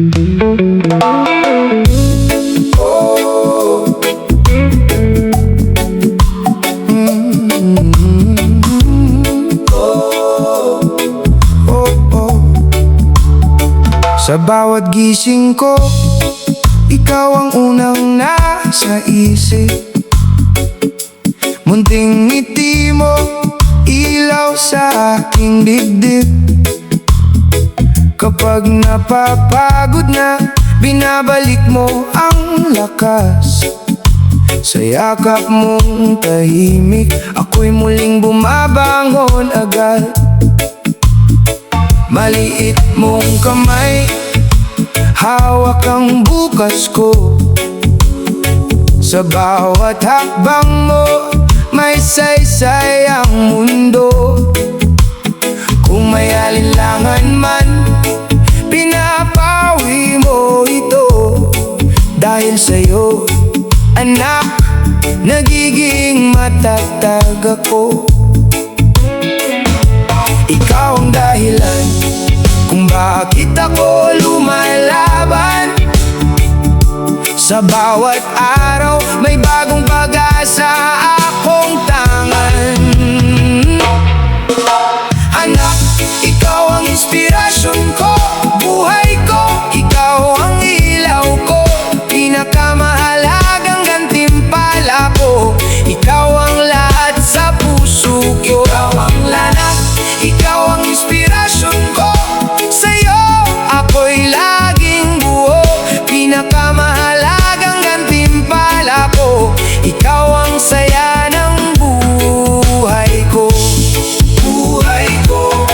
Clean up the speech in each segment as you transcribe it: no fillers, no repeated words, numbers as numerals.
Sa bawat gising ko, ikaw ang unang nasa isip. Munting ngiti mo, ilaw sa aking dibdib. Kapag napapagod na, binabalik mo ang lakas. Sa yakap mong tahimik, ako'y muling bumabangon agad. Maliit mong kamay, hawak ang bukas ko. Sa bawat hakbang mo, may saysay ang mundo. Kung may alinlangan man, pinapawi mo ito. Dahil sa'yo, anak, nagiging matatag ako. Ikaw ang dahilan kung bakit ako lumalaban. Sa bawat araw, may bagong pag-asa akong tangan. Anak, ikaw ang inspirasyon ko, buhay ko, ikaw ang ilaw ko. Pinakamahalagang gantimpala ko, ikaw ang lahat sa puso ko. Ikaw ang lanak, ikaw ang inspirasyon ko. Sa'yo ako'y laging buo. Pinakamahalagang gantimpala ko, ikaw ang saya ng buhay ko. Buhay ko.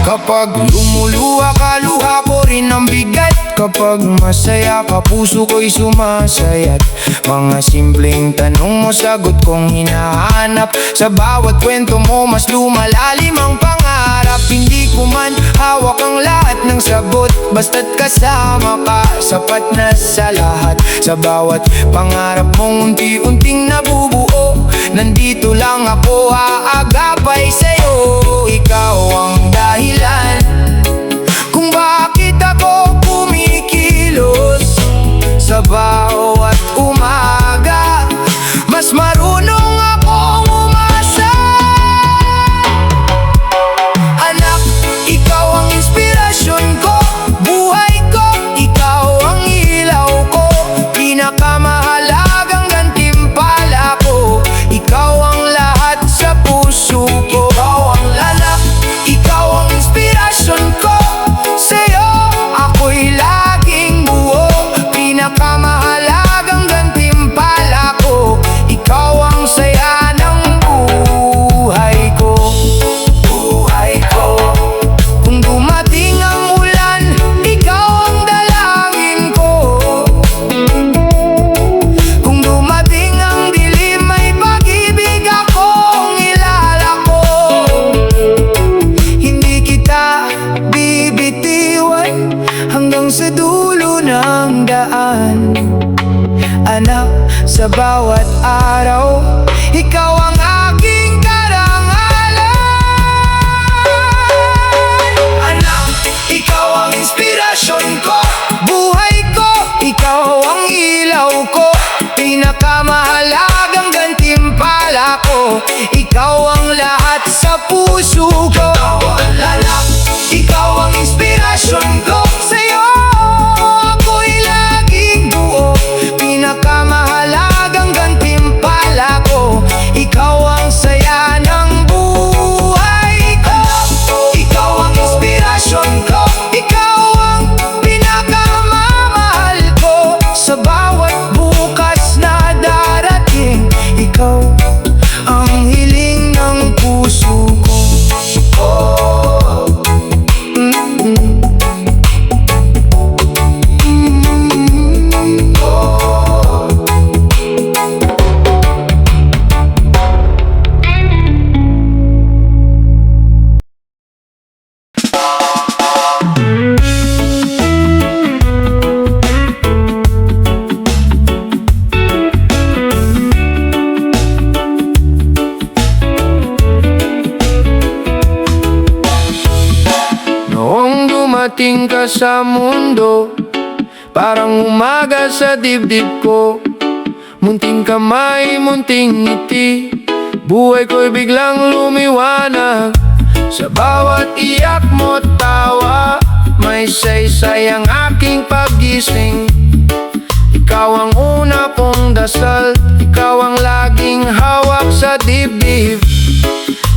Kapag lumuluha ka, luha ko rin ang bigat. Kapag masaya ka, puso ko'y sumasayat. Mga simpleng tanong mo, sagot kong hinahanap. Sa bawat kwento mo, mas lumalalim ang pangarap. Hindi ko man hawak ang lahat ng sagot, basta't kasama ka, sapat na sa lahat. Sa bawat pangarap mong unti-unting nabubuo, nandito lang ako, aagapay sa'yo. Ikaw ang dahilan kung bakit ako kumikilos. Sa bawat umaga, mas marunong akong umasa. Anak, ikaw ang inspirasyon ko, buhay ko, ikaw ang ilaw ko. Pinakamahalagang gantimpala ko, ikaw ang lahat sa puso ko. Ikaw ang lanak, ikaw ang inspirasyon ko. Sa'yo ako'y laging buo. Pinakamahalagang gantimpala ko, ikaw ang saya ng buhay ko. Buhay ko. Kung dumating ang ulan, ikaw ang dalangin ko. Kung dumating ang dilim, may pag-ibig akong ilalako. Hindi kita bibitiwan hanggang sa dulo ng daan. Anak, sa bawat araw, ikaw ang aking karangalan. Anak, ikaw ang inspirasyon ko, buhay ko, ikaw ang ilaw ko. Pinakamahalagang gantimpala ko, ikaw ang lahat sa puso ko. Ikaw ang lanak, ikaw ang inspirasyon ko. Sa'yo ako'y laging buo. Pinakamahalagang gantimpala ko, ikaw ang saya ng buhay ko. Ikaw ang inspirasyon ko, ikaw ang pinakamamahal ko. Sa bawat bukas na darating, ikaw ang hiling ng puso ko. Dumating ka sa mundo, parang umaga sa dibdib ko. Munting kamay, munting ngiti, buhay ko'y biglang lumiwanag. Sa bawat iyak mo't tawa, may saysay ang aking paggising. Ikaw ang una kong dasal, ikaw ang laging hawak sa dibdib.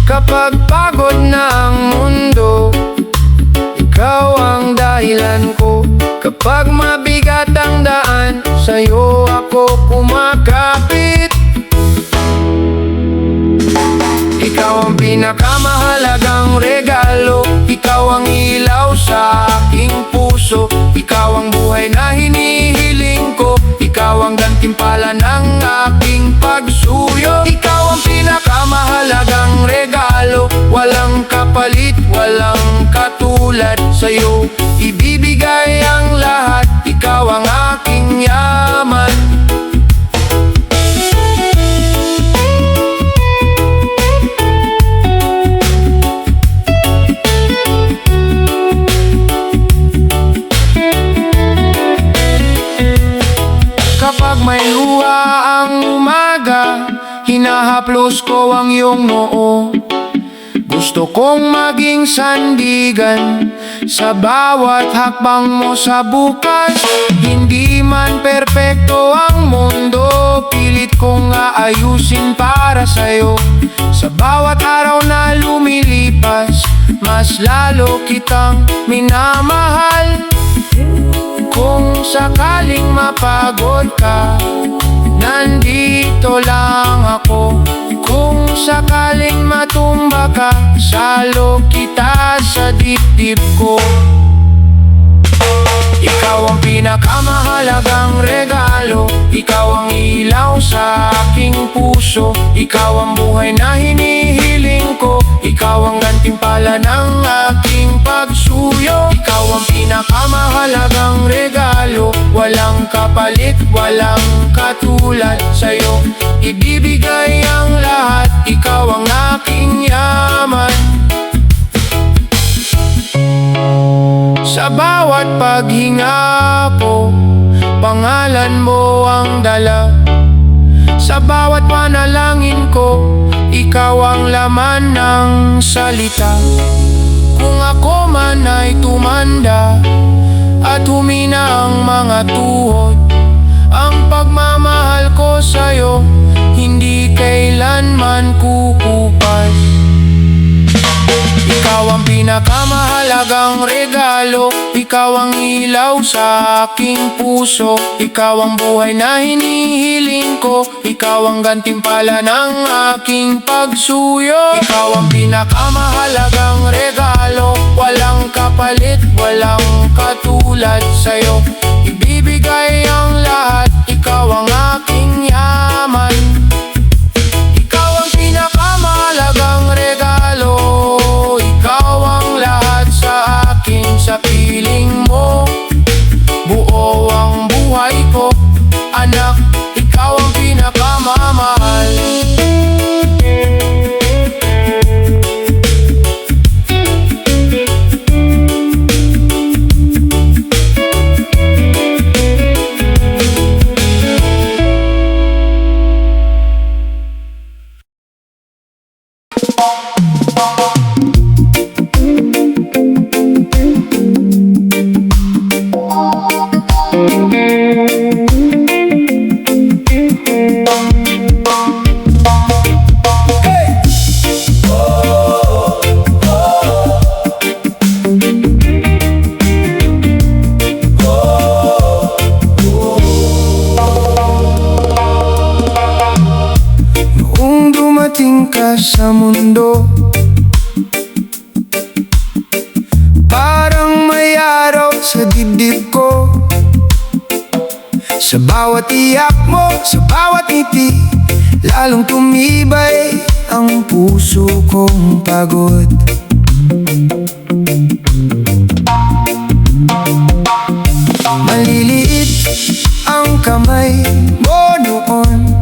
Kapag pagod na ang mundo, ikaw ang dahilan ko. Kapag mabigat ang daan, sa'yo ako kumakapit. Ikaw ang pinakamahalagang regalo, ikaw ang ilaw sa aking puso, ikaw ang buhay na hinihiling ko, ikaw ang gantimpala ng aking pagsuyo. Ikaw ang pinakamahalagang regalo, walang kapalit, walang katulad sa'yo. Ibibigay ang lahat, ikaw ang aking yaman. Kapag may luha ang umaga, hinahaplos ko ang iyong noo. Gusto kong maging sandigan sa bawat hakbang mo sa bukas. Hindi man perpekto ang mundo, pilit kong aayusin para sa'yo. Sa bawat araw na lumilipas, mas lalo kitang minamahal. Kung sakaling mapagod ka, nandito lang ako. Kung sakaling matumba ka, salo kita sa dibdib ko. Ikaw ang pinakamahalagang regalo, ikaw ang ilaw sa aking puso, ikaw ang buhay na hinihiling ko, ikaw ang gantimpala ng aking pagsuyo. Ikaw ang pinakamahalagang regalo, walang kapalit, walang katulad sa'yo. Ibibigay ang lahat, ikaw ang aking yaman. Sa bawat paghinga ko, pangalan mo ang dala. Sa bawat panalangin ko, ikaw ang laman ng salita. Kung ako man ay tumanda at humina ang mga tuhod, ang pagmamahal ko sa'yo hindi kailanman kukupas. Ikaw ang pinakamahalagang regalo, ikaw ang ilaw sa aking puso, ikaw ang buhay na hinihiling ko, ikaw ang gantimpala ng aking pagsuyo. Ikaw ang pinakamahalagang regalo, walang kapalit, walang katulad sa'yo. Ibibigay ang lahat, ikaw ang aking yaman. Ikaw ang pinakamahalagang regalo, ikaw ang lahat sa akin. Sa piling mo, buo ang buhay ko. Anak, ikaw ang pinakamamahal. Sa mundo, parang may araw sa dibdib ko. Sa bawat iyak mo, sa bawat ngiti, lalong tumibay ang puso kong pagod. Maliliit ang kamay mo noon,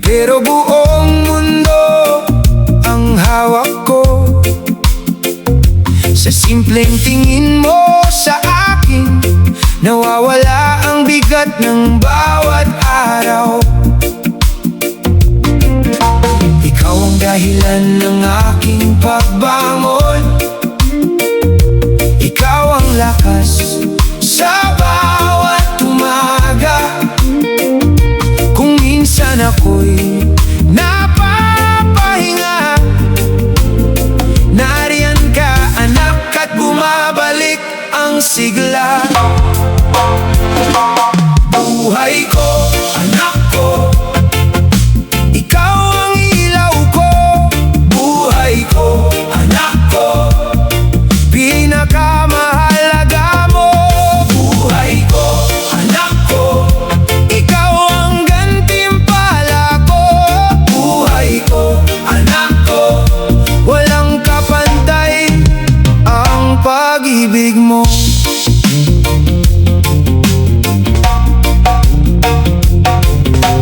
pero buong mundo ang hawak ko. Sa simpleng tingin mo sa akin, nawawala ang bigat ng bawat araw. Ikaw ang dahilan ng aking pagbangon, ikaw ang lakas sa bawat umaga. Kung minsan ako'y napapahinga, nariyan ka anak at bumabalik ang sigla. Buhay ko, anak ko, ikaw ang ilaw ko. Buhay ko, anak ko, pinakamahalaga mo. Buhay ko, anak ko, ikaw ang gantimpala ko. Buhay ko, anak ko, walang kapantay ang pag-ibig mo.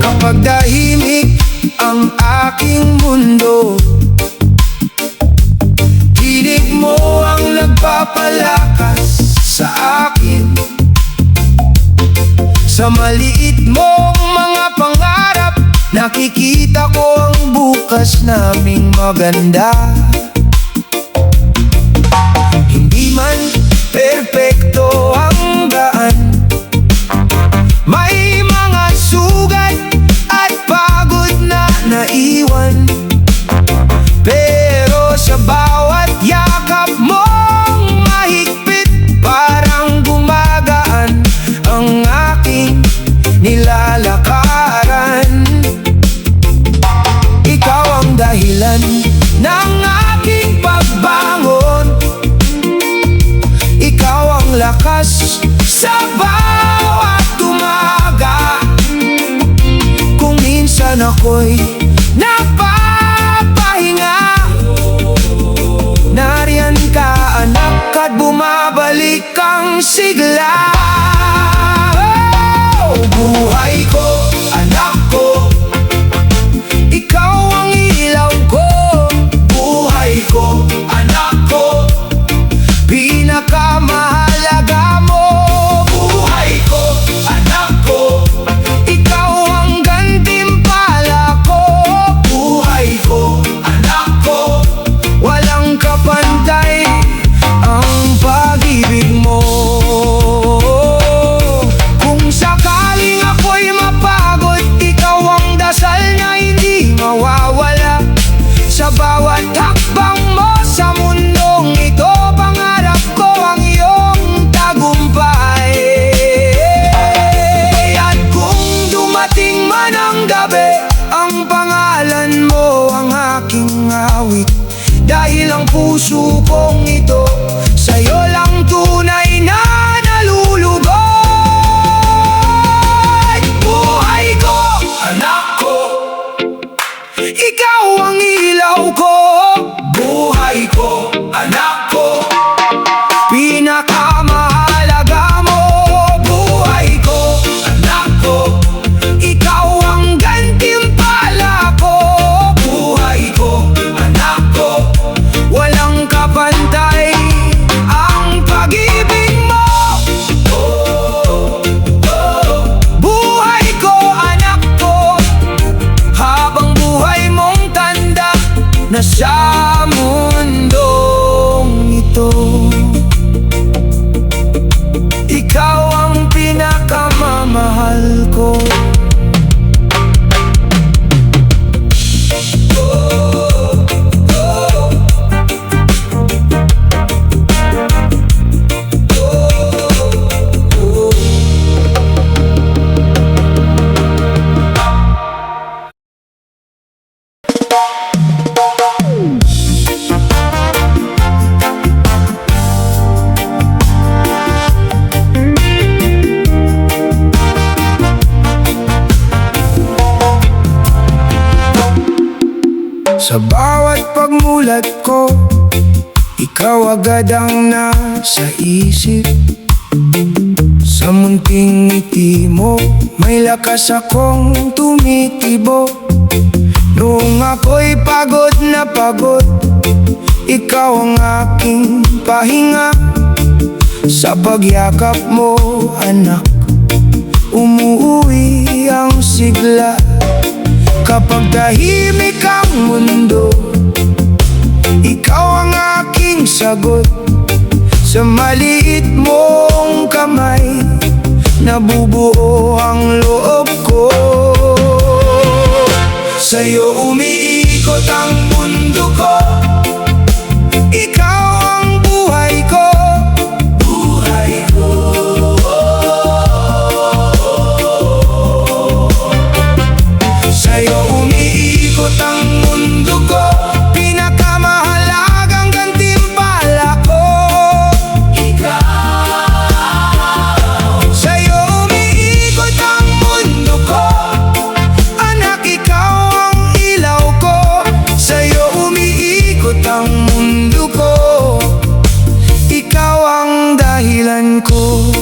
Kapag tahimik ang aking mundo, tinig mo ang nagpapalakas sa akin. Sa maliit mong mga pangarap, nakikita ko ang bukas naming maganda. Hindi man perpekto ang daan, may mga sugat at pagod na naiwan. Pero sa bawat yakap mong mahigpit, parang gumagaan ang aking nilalakaran. Ikaw ang dahilan ng aking pagbangon, ikaw ang lakas sa bawat umaga. Kung minsan ako'y napapahinga, nariyan ka anak at bumabalik ang sigla. Oh, buhay ko, anak ko, ikaw ang ilaw ko. Buhay ko, anak ko, pinakamahalaga mo. Buhay ko, anak ko, ikaw ang gantimpala ko. Buhay ko, anak ko, walang kapantay ang pag-ibig mo. Kung sakaling ako'y mapagod, ikaw ang dasal na hindi mawawala. Sa bawat hakbang mo sa mundong ito, pangarap ko ang iyong tagumpay. At kung dumating man ang gabi, ang pangalan mo ang aking awit. Dahil ang puso kong ito sa'yo lang tunay na nalulugod. Buhay ko, anak ko, ikaw ang ilaw ko. Buhay ko, anak ko, pinakamahalaga mo. Buhay ko, anak ko, ikaw ang gantimpala ko. Buhay ko, anak ko, walang kapantay ang pag-ibig mo. Buhay ko, anak ko, habang buhay mong tanda na sa mundong ito, ikaw ang pinakamamahal ko. Sa bawat pagmulat ko, ikaw agad ang nasa isip. Sa munting ngiti mo, may lakas akong tumitibo. Noong ako'y pagod na pagod, ikaw ang aking pahinga. Sa pagyakap mo, anak, umuuwi ang sigla. Kapag tahimik ang mundo, ikaw ang aking sagot. Sa maliit mong kamay, nabubuo ang loob ko. Sa'yo umiikot ang mundo ko, ikaw ang buhay ko. Buhay ko. Sa'yo umiikot ang mundo ko, pinakamahalagang gantimpala ko. Ikaw. Sa'yo umiikot ang mundo ko, anak, ikaw ang ilaw ko. Sa'yo umiikot ang mundo ko, ikaw ang dahilan ko.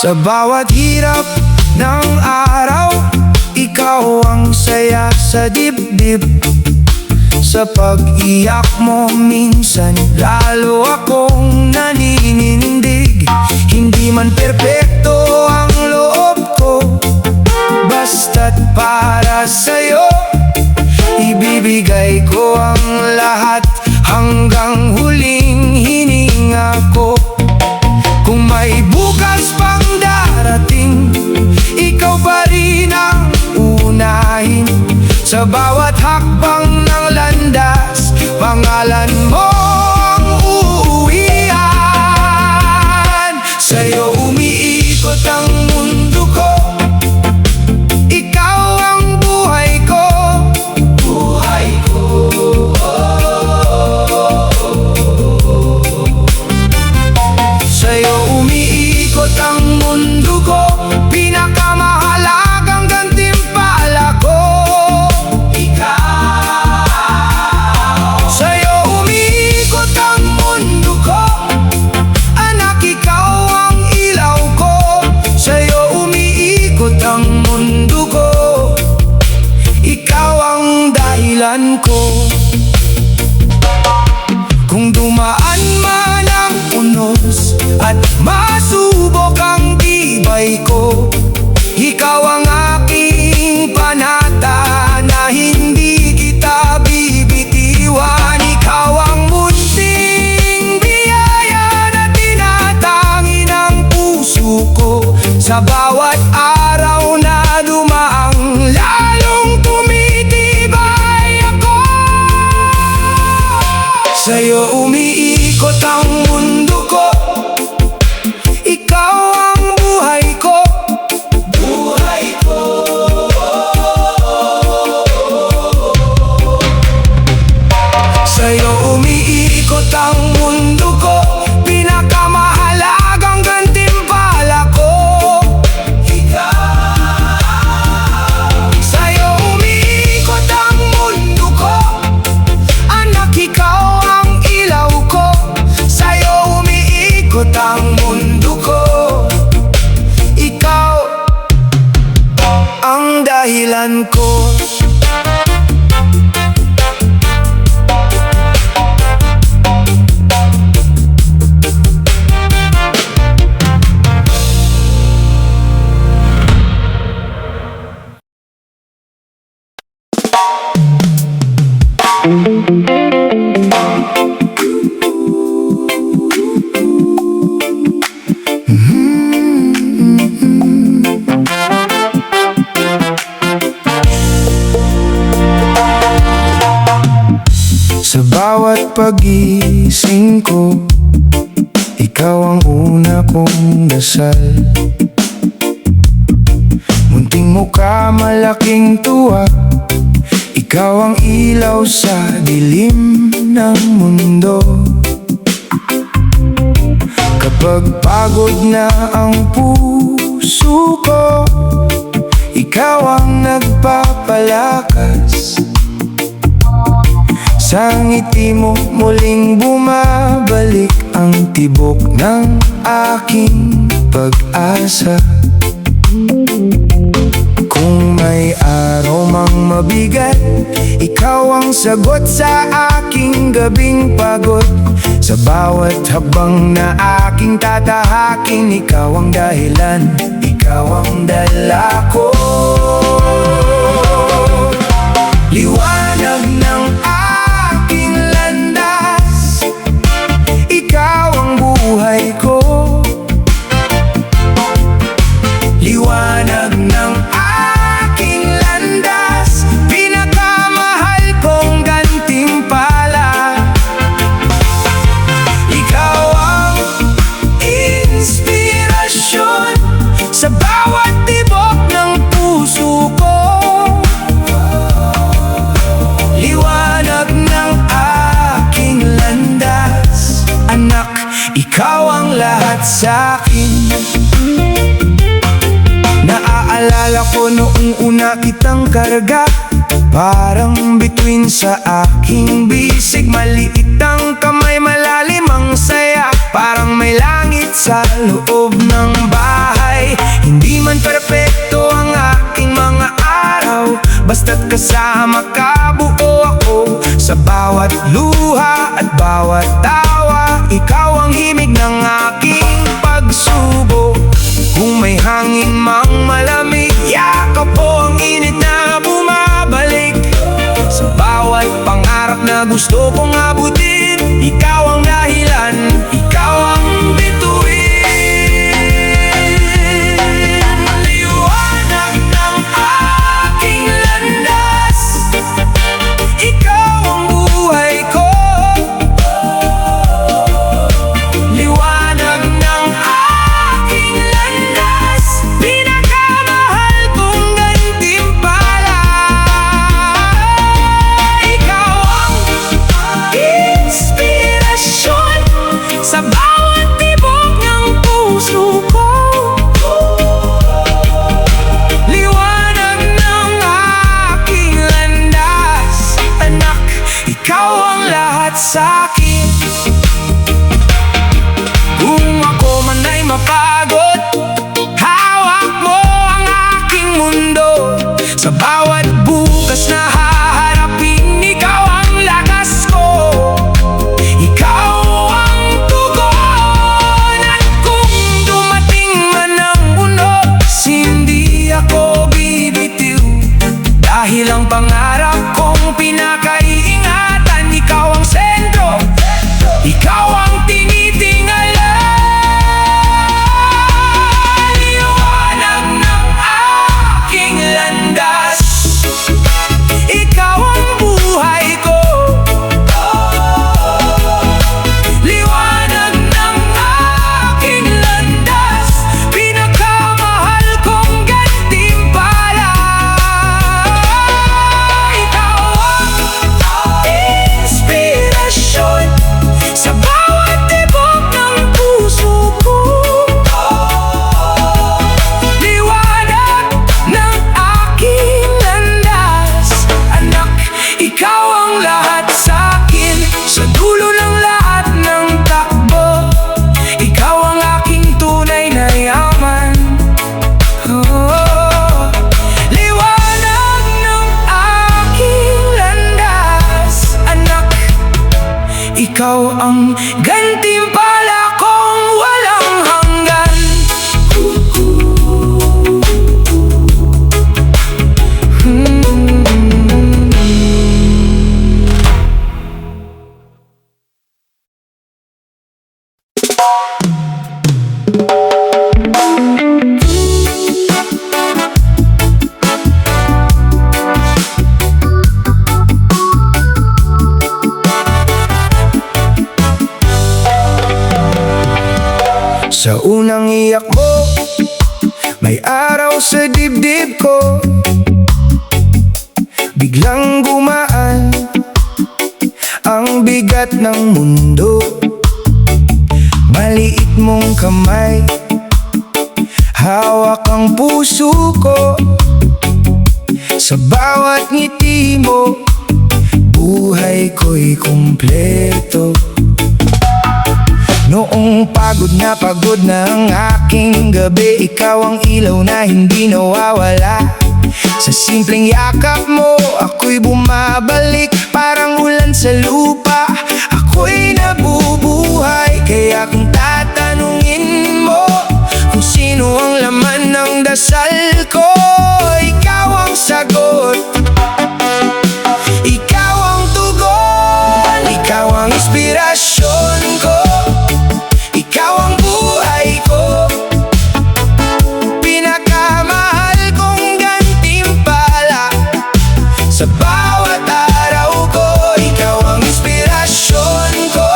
Sa bawat hirap ng araw, ikaw ang saya sa dibdib. Sa pag-iyak mo minsan, lalo akong naninindig. Hindi man perpekto ang loob ko, basta't para sa'yo ibibigay ko ang lahat hanggang huling hininga ko. Kung may bukas pang darating, ikaw pa rin ang unahin. Sa bawat hakbang ng landas, pangalan mo ang uuwian. Sa'yo umiikot ang mundo ko, ikaw ang buhay ko. Buhay ko. Sa'yo umiikot ang mundo ko, pinakamahalagang gantimpala ko. Ikaw. Sa'yo umiikot ang mundo ko, anak, ikaw ang ilaw ko. Sa'yo umiikot ang mundo ko, ikaw ang dahilan ko. Kung dumaan man ang unos at masubok ang tibay ko, ikaw ang aking panata na hindi kita bibitiwan. Ikaw ang munting biyaya na tinatangi ng puso ko. Sa bawat araw na dumaang, lalong tumitibay ako. Sa'yo umiikot ang mundo ko, ikaw ang buhay ko. Buhay ko. Sa'yo umiikot ang mundo ko, pinakamahalagang gantimpala ko. Ikaw. Sa'yo umiikot ang mundo ko, anak, ikaw ang ilaw ko. Sa'yo umiikot ang mundo ko, ikaw ang dahilan ko. Sa bawat pagising ko, ikaw ang una kong dasal. Munting mukha, malaking tuwa, ikaw ang ilaw sa dilim ng mundo. Kapag pagod na ang puso ko, ikaw ang nagpapalakas. Sa ngiti mo muling bumabalik ang tibok ng aking pag-asa. Kung may araw mang pusyong mabigat. Ikaw ang sagot sa aking gabing pagod. Sa bawat habang na aking tatahakin, ikaw ang dahilan, ikaw ang dala ko. Liwanag ng aking landas, ikaw ang buhay ko. Liwanag ng aking landas, pinakamahal kong gantimpala. Ikaw ang inspirasyon sa bawat tibok ng puso ko. Liwanag ng aking landas, anak, ikaw ang lahat sa'kin. Naaalala ko noong una kitang karga, parang bituin sa aking bisig. Maliit ang kamay, malalim ang saya, parang may langit sa loob ng bahay. Hindi man perpekto ang aking mga araw, basta't kasama ka buo ako. Sa bawat luha at bawat tawa, ikaw ang himig ng aking pagsubok. Kung may hangin mang malamig, yakap po ang init na bumabalik. Sa bawat pangarap na gusto kong abutin, ikaw ang dahilan, ikaw ang bituin. Liwanag ng aking landas, ikaw ang buhay ko. Liwanag ng aking landas, pinakamahal kong gantimpala. Ikaw ang inspirasyon sa bawat tibok ng puso ko. Liwanag ng aking landas, anak, ikaw ang lahat sa'kin. Kung ako man ay mapagod, hawak mo ang aking mundo. Sa bawat bukas na haharapin, ikaw ang lakas ko. Ikaw ang tugon, at kung dumating man ang unos, hindi ako bibitiw. Dahil ang pangarap kong pinakaiingatan, ikaw ang sentro, ikaw ang tinitingala. Liwanag ng aking landas, ikaw ang buhay ko. Liwanag ng aking landas, pinakamahal kong gantimpala. Ikaw ang inspirasyon sa bawat tibok ng puso ko. Liwanag ng aking landas, anak, ikaw ang lahat sa'kin. Sa dulo ng lahat ng takbo, ikaw ang aking tunay na yaman. Oh, liwanag ng aking landas, anak, ikaw ang gantimpala kong walang hanggan. Sa unang iyak mo, may araw sa dibdib ko. Biglang gumaan ang bigat ng mundo. Maliit mong kamay, hawak ang puso ko. Sa bawat ngiti mo, buhay ko'y kumpleto. Noong pagod na ang aking gabi, ikaw ang ilaw na hindi nawawala. Sa simpleng yakap mo, ako'y bumabalik parang ulan sa lupa. Ako'y nabubuhay, kaya kung tatanungin mo kung sino ang laman ng dasal ko, ikaw ang sagot, ikaw ang tugon, ikaw ang inspirasyon ko, ikaw ang buhay ko. Pinakamahal kong gantimpala sa bawat araw ko, ikaw ang inspirasyon ko,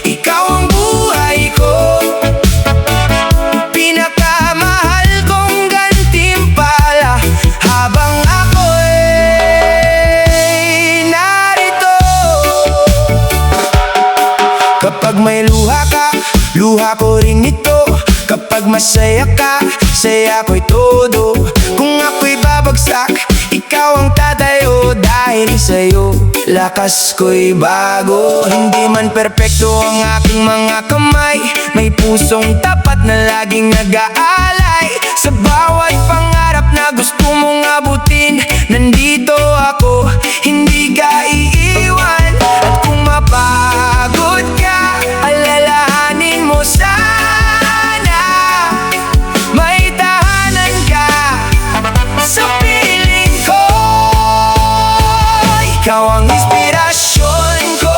ikaw ang buhay ko. Pinakamahal kong gantimpala habang ako'y narito. Kapag may luha ka, luha ko rin ito. Kapag masaya ka, saya ko'y todo. Kung ako'y babagsak, ikaw ang tatayo. Dahil sa'yo, lakas ko'y bago. Hindi man perpekto ang aking mga kamay, may pusong tapat na laging nag-aalay. Sa bawat pangarap na gusto mong abutin, nandito ako, hindi ka iiwan. At kung mapagod ka, alalahanin mo sana, may tahanan ka sa piling ko. Ikaw ang inspirasyon ko,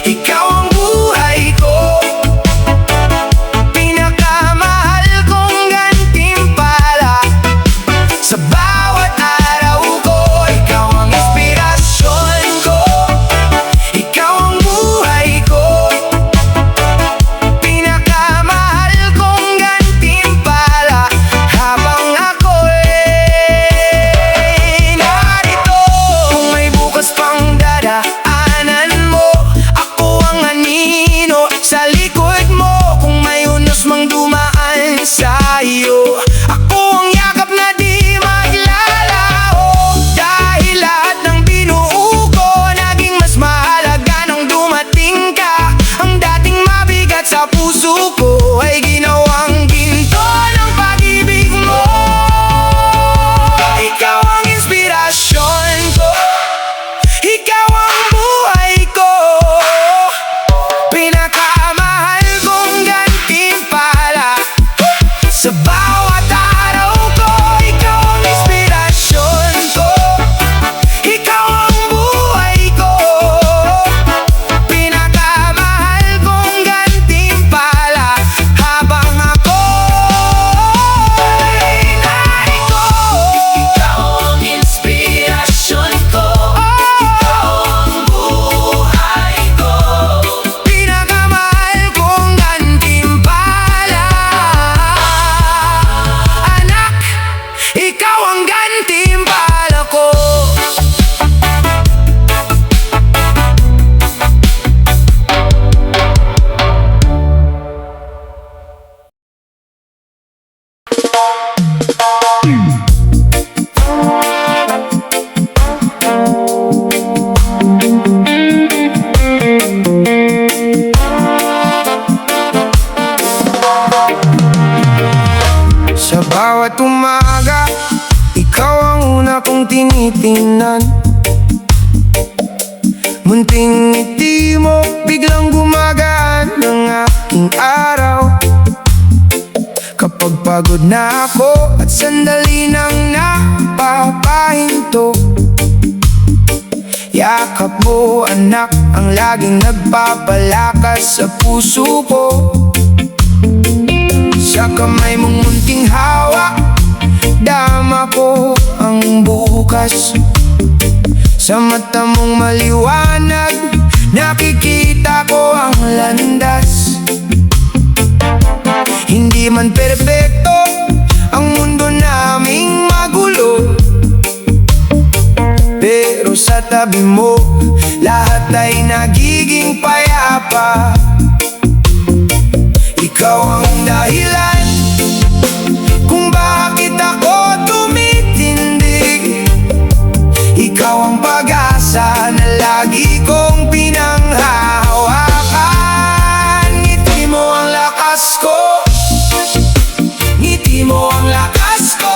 ikaw ang buhay ko. Pinakamahal kong gantimpala sa bawat araw ko, ikaw ang inspirasyon ko, ikaw ang buhay ko. Pinakamahal kong gantimpala habang ako'y narito. Kung may bukas pang dadaanan mo, ako ang anino sa likod mo. Kung may unos mang dumaan sa'yo, ako ang yakap na di maglalaho. Dahil lahat ng binuo ko, naging mas mahalaga nang dumating ka. Ang dating mabigat sa puso ko ay ginawang ginto ng pag-ibig mo. Ikaw ang inspirasyon ko, ikaw ang buhay ko. Pinakamahal kong gantimpala sa bawat araw ko, ikaw ang inspirasyon ko, ikaw ang buhay ko. Pinakamahal kong gantimpala habang ako'y narito. Ikaw ang inspirasyon ko, ikaw ang buhay ko. Pinakamahal kong gantimpala, anak, ikaw ang gantimpala ko. Sa bawat umaga, ikaw ang una kong tinitingnan. Munting ngiti mo, biglang gumagaan ng aking araw. Kapag pagod na ako at sandali nang napapahinto, yakap mo anak ang laging nagpapalakas sa puso ko. Sa kamay mong munting hawak, dama ko ang bukas. Sa mata mong maliwanag, nakikita ko ang landas. Hindi man perpekto ang mundo naming magulo, pero sa tabi mo, lahat ay nagiging payapa. Ikaw ang dahilan kung bakit ako tumitindig. Ikaw ang pag-asa na lagi kong pinanghahawakan. Ngiti mo ang lakas ko, ngiti mo ang lakas ko.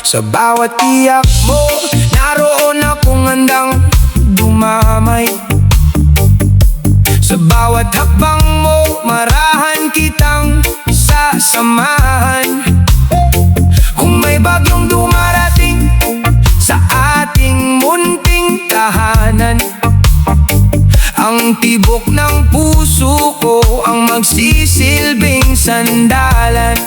Sa bawat iyak mo, naroon akong handang dumamay. Sa bawat hakbang mo, marahan kitang sasamahan. Kung may bagyong dumarating sa ating munting tahanan, ang tibok ng puso ko ang magsisilbing sandalan.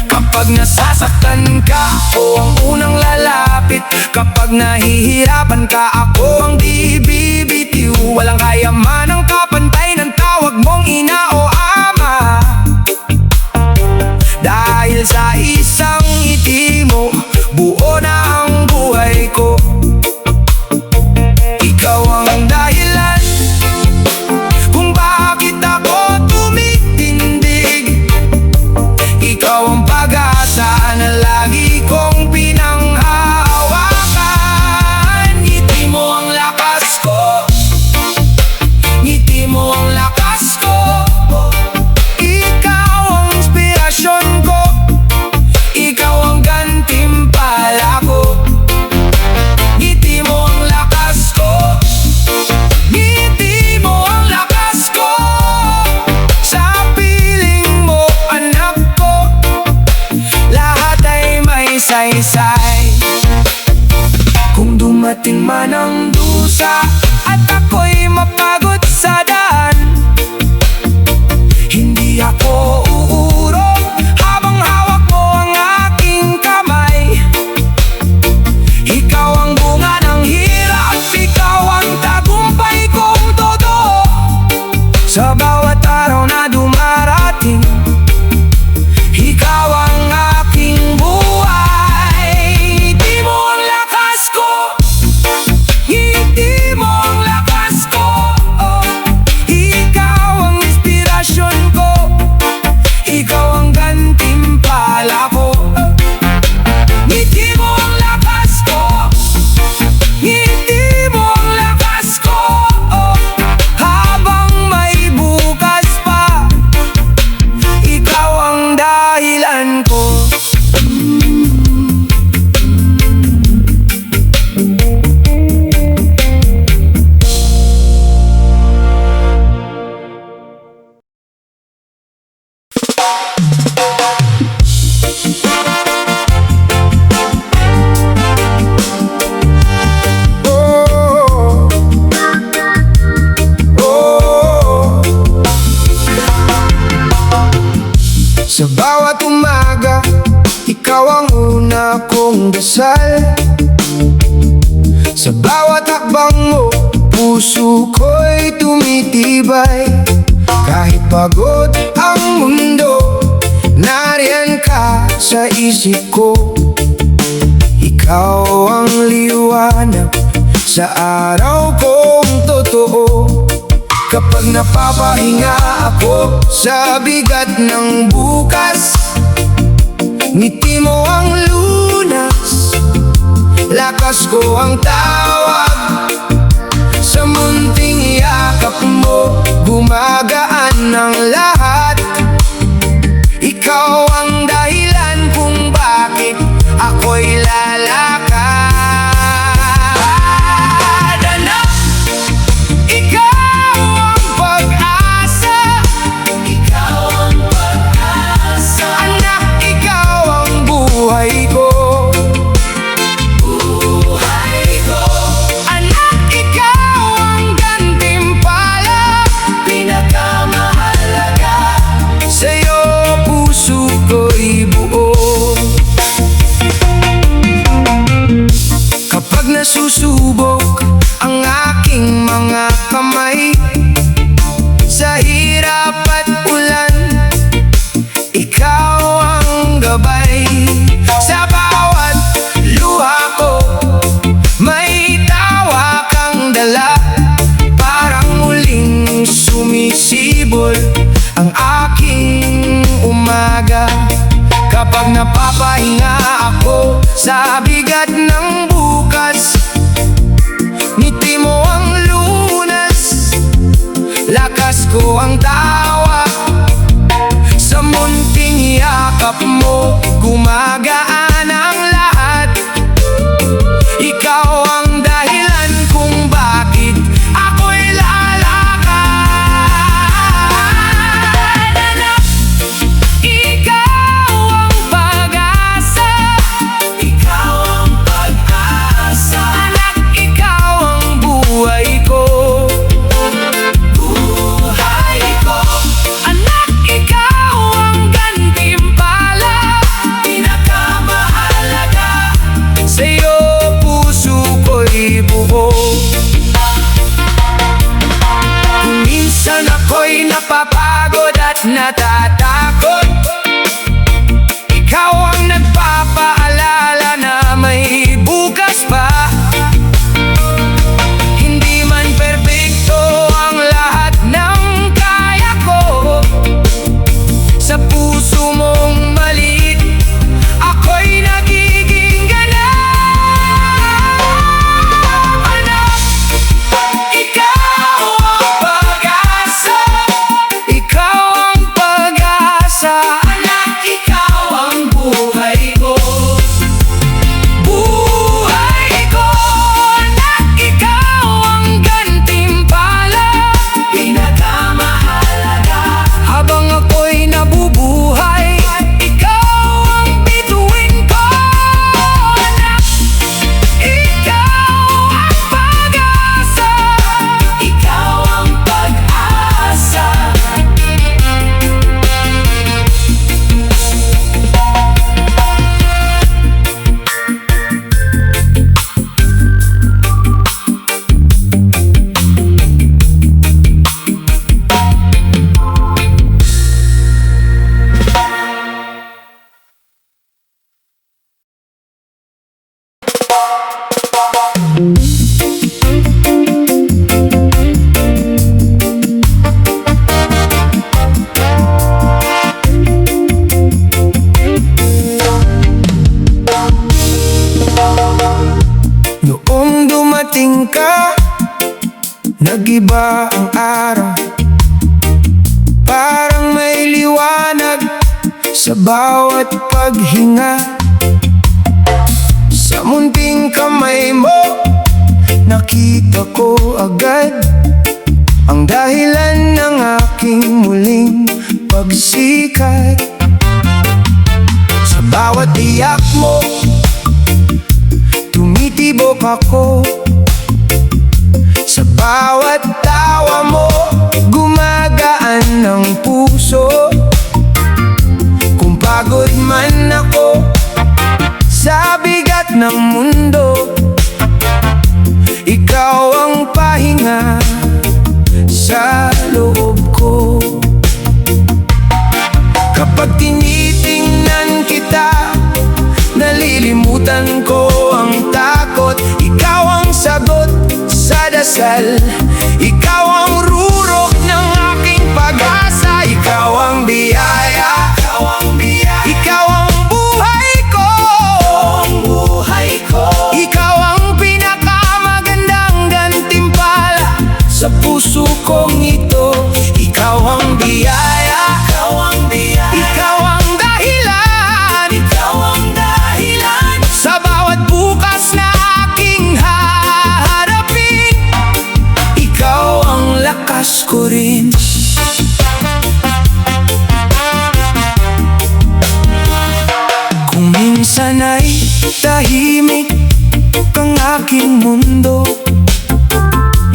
Kapag nasasaktan ka, ako ang unang lalapit. Kapag nahihirapan ka, ako ang di bibitiw. Walang kayaman ang kapantay ng tawag mong ina o ama. Dahil sa isang ngiti mo, buo na ang buhay ko. Ikaw ang dahilan kung bakit ako tumitindig. Ikaw ang pag-asa na lagi kong pinanghahawakan. Ngiti mo ang lakas ko, ngiti mo ang lakas ko. Ikaw ang inspirasyon ko, ikaw ang gantimpala ko. Ngiti mo ang lakas ko, ngiti mo ang lakas ko. Sa piling mo, anak ko, lahat ay may saysay. Kung dumating man ang dusa at ako'y mapagod sa daan, hindi ako uurong habang hawak mo ang aking kamay. Ikaw ang bunga ng hirap, ikaw ang tagumpay kong totoo. Sa bawat araw na dumarating, ikaw ang aking buhay. Ngiti mo ang lakas ko, ngiti mo ang lakas ko. Ikaw ang inspirasyon ko, ikaw ang gantimpala ko. Ngiti mo ang lakas ko, ngiti mo ang lakas ko. Habang may bukas pa, ikaw ang dahilan ko. Oh, oh. Sa bawat umaga, ikaw ang una kong dasal. Sa bawat hakbang mo, puso ko'y tumitibay. Kahit pagod ang mundo, nariyan ka sa isip ko. Ikaw ang liwanag sa araw kong totoo. Kapag napapahinga ako sa bigat ng bukas, ngiti mo ang lunas, lakas ko ang tawag. Sa munting yakap mo, gumagaan ang lahat. Ikaw ang dahilan kung bakit ako'y lalakad. Anak, ikaw ang pag-asa, ikaw ang pag-asa. Anak, ikaw ang buhay ko, buhay ko. Anak, ikaw ang gantimpala, pinakamahalaga. Sa'yo puso ko'y buo. Kapag nasusubok ang aking mga kamay, sa hirap at ulan, ikaw ang gabay. Sa bawat luha ko, may tawa kang dala. Parang muling sumisibol ang aking umaga. Kapag napapahinga ako sa bigat ng bukas, ngiti mo ang lunas, lakas ko ang tawa. Sa munting yakap mo, gumagaan ang Noong dumating ka, nag-iba ang araw. Parang may liwanag sa bawat paghinga. Sa munting kamay mo, nakita ko agad ang dahilan ng aking muling pagsikat. Sa bawat iyak mo, tumitibok ako. Sa bawat tawa mo, gumagaan ang puso. Kung pagod man ako sa bigat ng mundo, ikaw ang pahinga sa loob ko. Kapag tinitingnan kita, nalilimutan ko ang takot. Ikaw ang sagot sa dasal, ikaw ang rurok ng aking pag-asa. Ikaw ang biyaya, ikaw ang buhay ko, ikaw ang pinakamagandang gantimpala sa puso kong ito. Ikaw ang biyaya, ikaw ang dahilan sa bawat bukas na aking haharapin. Ikaw ang lakas ko rin. Kung minsan ay tahimik ang aking mundo,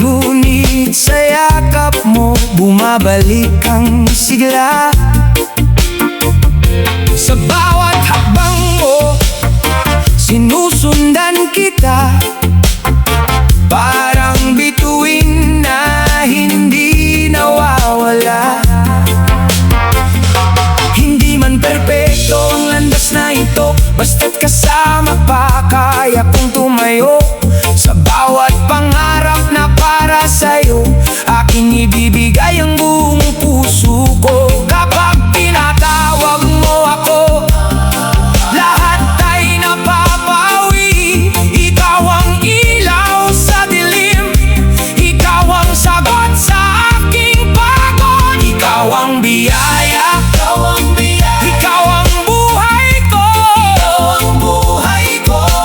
ngunit sa yakap mo bumabalik ang sigla. Sa bawat hakbang mo, sinusundan kita. Parang bituin na hindi nawawala. Hindi man perpekto ang landas na ito, basta't kasama pa kaya kong tumayo. Sa bawat pangarap na para sa'yo, aking ibibigay ang buong puso ko. Kapag tinatawag mo ako, lahat ay napapawi. Ikaw ang ilaw sa dilim, ikaw ang sagot sa aking pagod. Ikaw ang biyaya, ikaw ang buhay ko,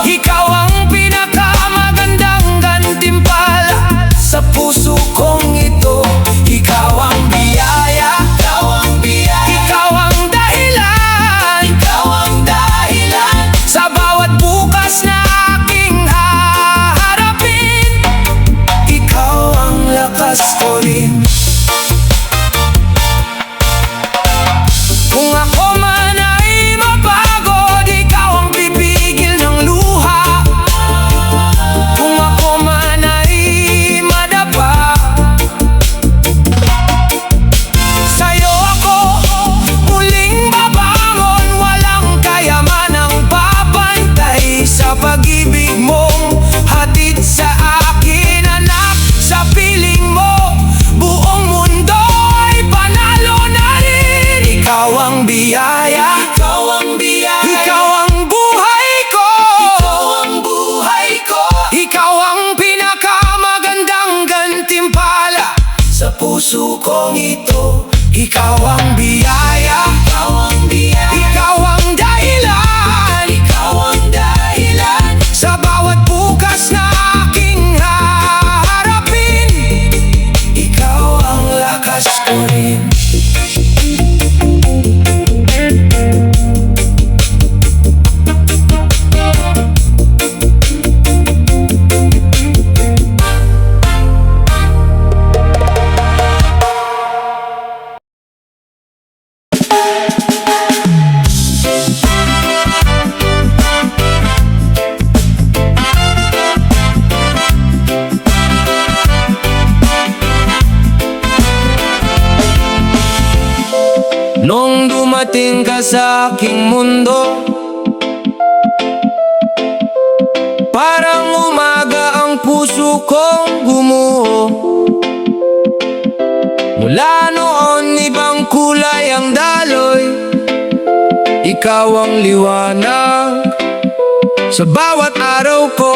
ikaw ang pinakamagandang gantimpala sa puso kong ito. Ikaw ang biyaya, ikaw ang dahilan sa bawat bukas na aking haharapin. Ikaw ang lakas ko rin. Kung ako man ay mapagod, ikaw ang pipigil ng luha. Kung ako man ay madapa, sa'yo ako muling babangon. Walang kayamanang papantay sa pag-ibig mong hatid sa akin, anak. Sa piling mo, buong mundo ay panalo na rin. Ikaw ang biyaya, ikaw ang buhay ko, ikaw ang pinakamagandang gantimpala sa puso kong ito. Ikaw ang biyaya, ikaw ang dahilan sa bawat bukas na aking haharapin. Ikaw ang lakas ko rin. Nung dumating ka sa aking mundo, parang umaga ang kong gumuho. Mula noon ibang kulay ang daloy, ikaw ang liwanag sa bawat araw ko.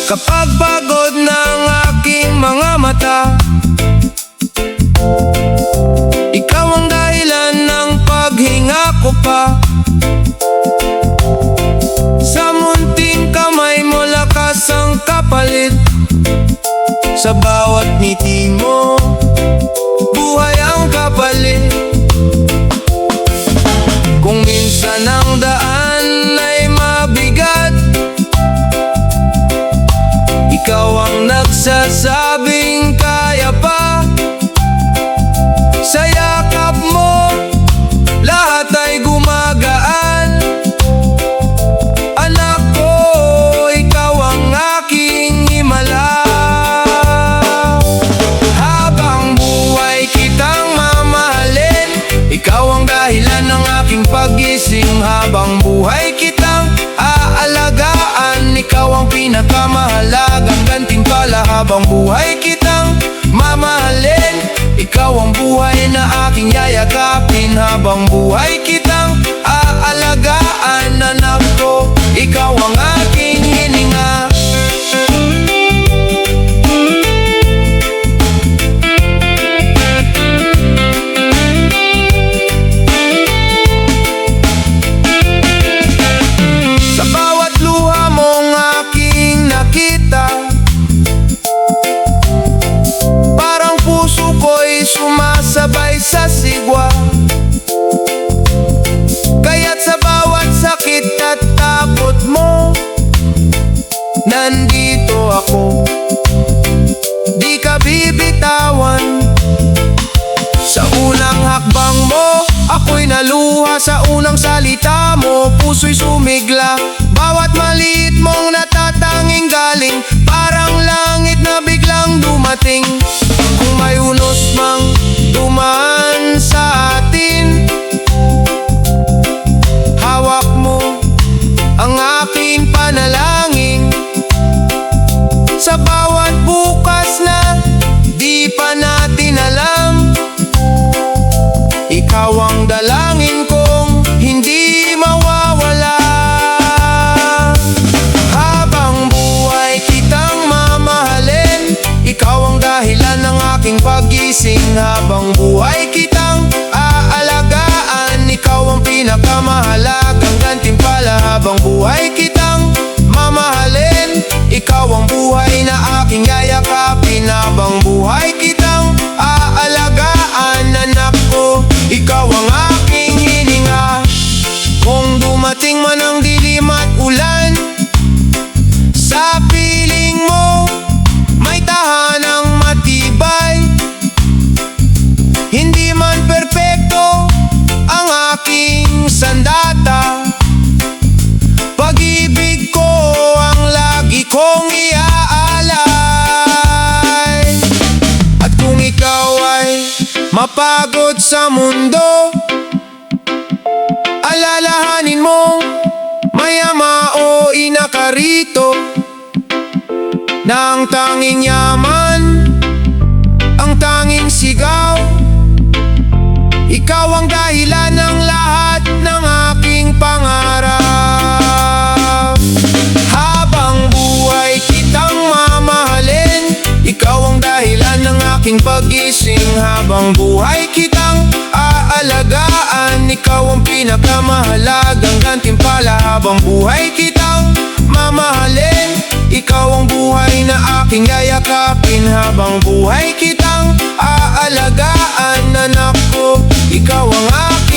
Kapag pagod ng aking mga mata, ikaw ang dahilan ng paghinga ko pa. Sa munting kamay mo lakas ang kapalit, sa bawat ngiti mo buhay ang kapalit. Kung minsan ang daan ay mabigat, ikaw ang nagsasabing kaya pa. Sa yakap mo lahat ay gumagaan. Anak ko, ikaw ang aking himala. Habang buhay kitang mamahalin, ikaw ang dahilan ng aking pag-gising. Habang buhay kitang aalagaan, ikaw ang pinakamahalagang gantimpala. Habang buhay kitang mamahalin, ikaw ang buhay na aking yayakapin. Habang buhay kitang aalagaan, anak ko, ikaw ang aking hininga. Sa bawat luha mong aking nakita, parang puso ko'y sumasabay sa sigwa. Kaya't sa bawat sakit at takot mo, nandito ako, di ka bibitawan. Sa unang hakbang mo, ako'y naluha. Sa unang salita mo, puso'y sumigla. Bawat maliit mong natatanging galing, parang langit na biglang dumating. Kung may unos mang dumaan sa atin, hawak mo ang aking panalangin. Sa bawat bukas na di pa natin alam, ikaw ang dalangin kong hindi mawawala. Habang buhay kitang mamahalin, ikaw ang dahilan ng aking pag-gising. Habang buhay kitang aalagaan, ikaw ang pinakamahalagang gantimpala. Habang buhay kitang mamahalin, ikaw ang buhay na aking yayakapin. Habang buhay kitang aalagaan, anak ko, ikaw ang aking hininga. Kung dumating man ang dilim at ulan, sa piling mo may tahanang matibay. Hindi man perpekto ang aking sandata, pag-ibig ko ang lagi kong iaalay. At kung ikaw ay mapagod sa mundo, alalahanin mo mayama o inakarito, na ang tanging yaman, ang tanging sigaw, ikaw ang dahilan ng lahat ng aking pangarap. Habang buhay kitang mamahalin, ikaw ang dahilan ng aking pag-gising. Habang buhay kitang aalagaan, ikaw ang pinakamahalagang gantimpala. Habang buhay kitang mamahalin, ikaw ang buhay na aking yayakapin. Habang buhay kitang aalagaan, anak ko, ikaw ang aking